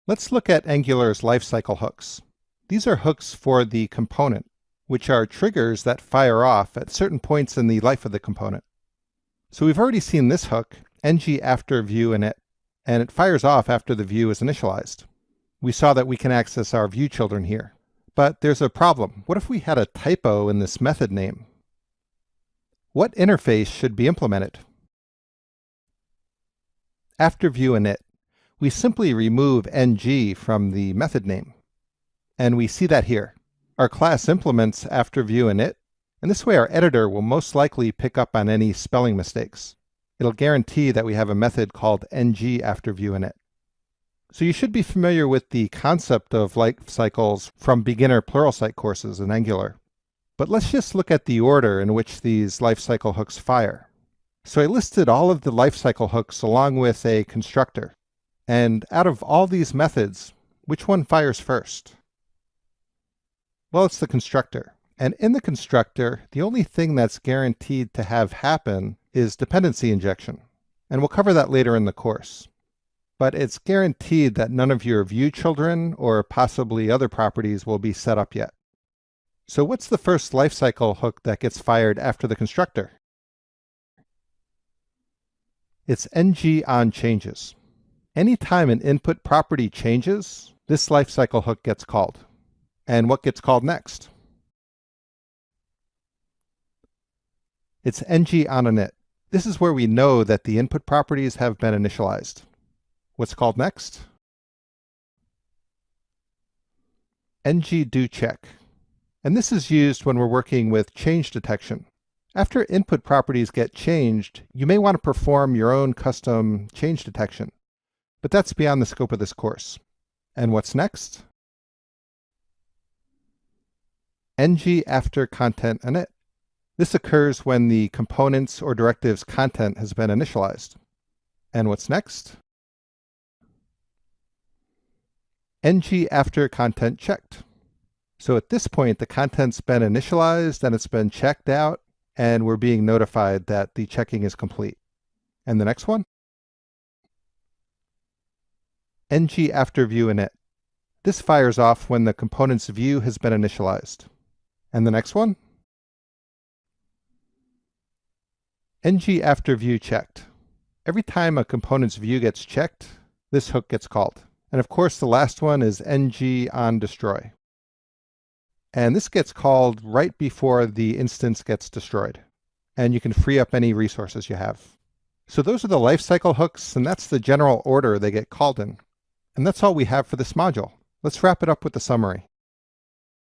Let's look at Angular's lifecycle hooks. These are hooks for the component, which are triggers that fire off at certain points in the life of the component. So we've already seen this hook, ng after view init, and it fires off after the view is initialized. We saw that we can access our view children here. But there's a problem. What if we had a typo in this method name? What interface should be implemented? After view init, we simply remove ng from the method name. And we see that here. Our class implements after view init, and this way our editor will most likely pick up on any spelling mistakes. It'll guarantee that we have a method called ng after view init. So you should be familiar with the concept of life cycles from beginner Pluralsight courses in Angular. But let's just look at the order in which these lifecycle hooks fire. So I listed all of the lifecycle hooks along with a constructor. And out of all these methods, which one fires first? Well, it's the constructor. And in the constructor, the only thing that's guaranteed to have happen is dependency injection. And we'll cover that later in the course. But it's guaranteed that none of your view children or possibly other properties will be set up yet. So what's the first lifecycle hook that gets fired after the constructor? It's ng on changes. Anytime an input property changes, this lifecycle hook gets called. And what gets called next? It's ng on init. This is where we know that the input properties have been initialized. What's called next? ng do check. And this is used when we're working with change detection. After input properties get changed, you may want to perform your own custom change detection. But that's beyond the scope of this course. And what's next? ng after content init. This occurs when the component's or directive's content has been initialized. And what's next? ng after content checked. So at this point, the content's been initialized and it's been checked out, and we're being notified that the checking is complete. And the next one? ng after view init. This fires off when the component's view has been initialized. And the next one? ng after view checked. Every time a component's view gets checked, this hook gets called. And of course, the last one is ng on destroy. And this gets called right before the instance gets destroyed. And you can free up any resources you have. So those are the lifecycle hooks, and that's the general order they get called in. And that's all we have for this module. Let's wrap it up with the summary.